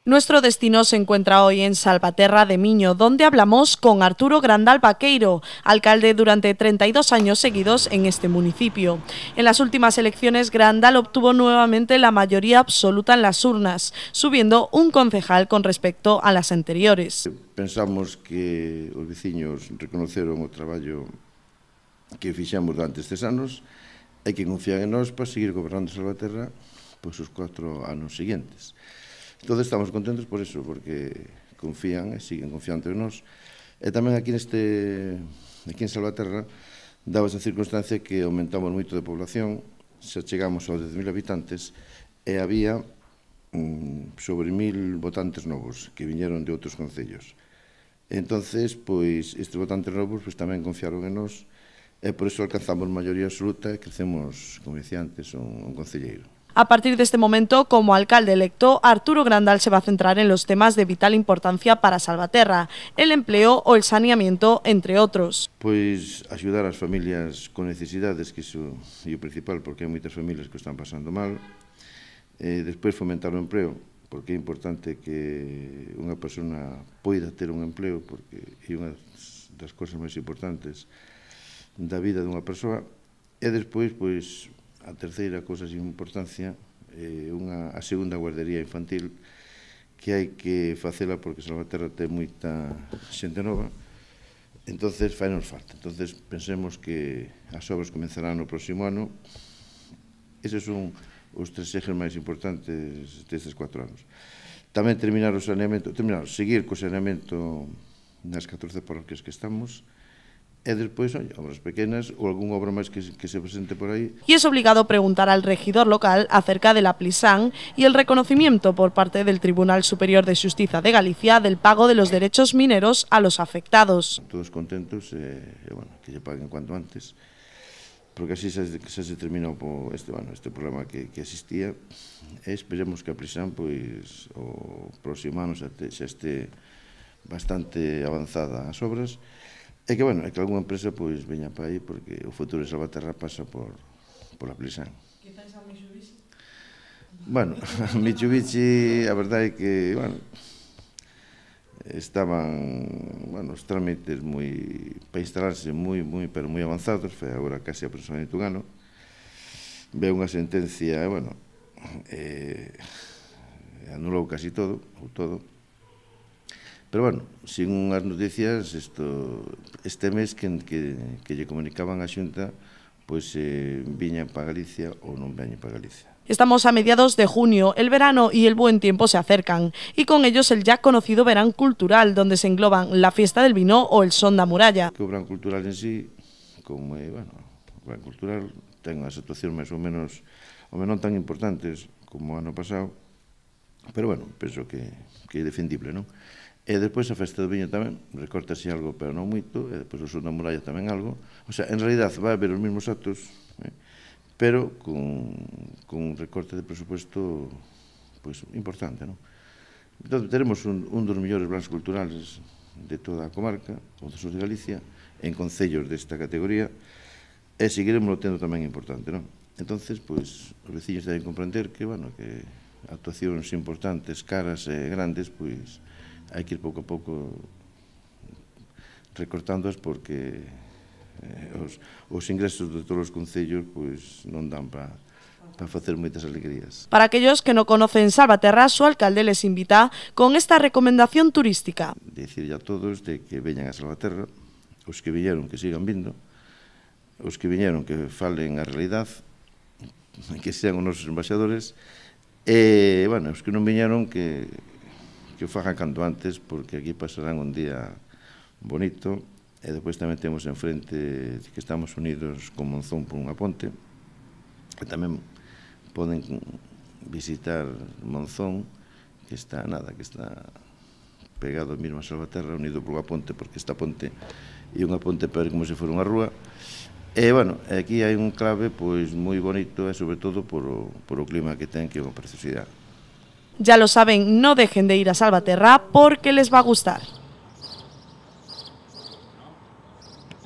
Nuestro destino se encuentra hoy en Salvaterra de Miño, donde hablamos con Arturo Grandal Vaqueiro, alcalde durante 32 años seguidos en este municipio. En las últimas elecciones, Grandal obtuvo nuevamente la mayoría absoluta en las urnas, subiendo un concejal con respecto a las anteriores. Pensamos que os veciños reconoceron o traballo que fixemos durante estes anos e que confían en nós para seguir gobernando Salvaterra pois os 4 anos seguintes. Entón estamos contentos por eso, porque confían e siguen confiando en nós. E tamén aquí en Salvaterra daba esa circunstancia que aumentamos moito de población, xa chegamos aos 10.000 habitantes e había sobre 1.000 votantes novos que viñeron de outros concellos. Entonces, pois, estes votantes novos pois, tamén confiaron en nós e por iso alcanzamos maioría absoluta e crecemos, como dicía antes, un concelleiro. A partir de este momento, como alcalde electo, Arturo Grandal se va a centrar en los temas de vital importancia para Salvaterra, el empleo o el saneamiento, entre otros. Pois axudar as familias con necesidades, que iso é o principal, porque hai moitas familias que están pasando mal. Despois fomentar o empleo, porque é importante que unha persona poida ter un empleo, porque é unha das cousas máis importantes da vida dunha persoa. E despois, pois, a terceira cousa de importancia é a segunda guardería infantil, que hai que facela porque Salvaterra ten moita xente nova, entonces fainos falta. Entonces pensemos que as obras comenzarán no próximo ano. Eses son os 3 ejes máis importantes destes 4 anos. Tamén terminar o saneamento, seguir co saneamento nas 14 parroquias que estamos, e despois, obras pequenas ou algunha obra máis que se presente por aí. Y es obligado preguntar al regidor local acerca de la Plisán y el reconocimiento por parte del Tribunal Superior de Xustiza de Galicia del pago de los derechos mineros a los afectados. Todos contentos, que lle paguen cuanto antes, porque así xa se terminou este problema que existía, e esperemos que a Plisán, pois, o próximo ano xa este bastante avanzada as obras, e que, bueno, que algunha empresa pois veña para aí, porque o futuro de Salvaterra pasa por a Plisán. Quizás a Mitsubishi? Bueno, a Mitsubishi, a verdade é que, bueno, estaban, os trámites para instalarse pero moi avanzados, foi agora casi aproximadamente un ano. Ve unha sentencia, anulou casi todo, ou todo. Pero, bueno, sin unhas noticias, este mes que lle comunicaban a Xunta, pois viña para Galicia ou non veña para Galicia. Estamos a mediados de junio, el verano y el buen tiempo se acercan, y con ellos el ya conocido Verán Cultural, donde se engloban la fiesta del vino o el son da muralla. O Verán Cultural en sí, como o Verán Cultural, ten as actuacións máis ou menos non tan importantes como o ano pasado, pero, penso que é defendible, non? E despois a festa do viño tamén, recórtase algo, pero non moito, e despois o son da muralla tamén algo. O sea, en realidad vai haber os mesmos actos, pero con un recorte de presupuesto importante, non? Entón, teremos un dos mellores plans culturales de toda a comarca, o do sur de Galicia, en concellos desta categoría, e seguiremos tendo tamén importante, non? Entón, os veciños deben comprender que, que actuacións importantes, caras e grandes, pois, hai que ir pouco a pouco recortándoas porque os ingresos de todos os concellos non dan para facer moitas alegrías. Para aquellos que no conocen Salvaterra, su alcalde les invita con esta recomendación turística. Dicirle a todos de que veñan a Salvaterra, os que viñeron que sigan vindo, os que viñeron que falen a realidad, que sean os nosos embaixadores, e, os que non viñeron que o fagan canto antes, porque aquí pasarán un día bonito, e despois tamén temos enfrente que estamos unidos con Monzón por unha ponte, e tamén poden visitar Monzón, que está pegado mesmo a Salvaterra, unido por unha ponte, porque esta ponte é unha ponte pero como se fora unha rúa, e, aquí hai un clave moi bonito, e sobre todo por o clima que ten, que é unha preciosidade. Ya lo saben, no dejen de ir a Salvaterra porque les va a gustar.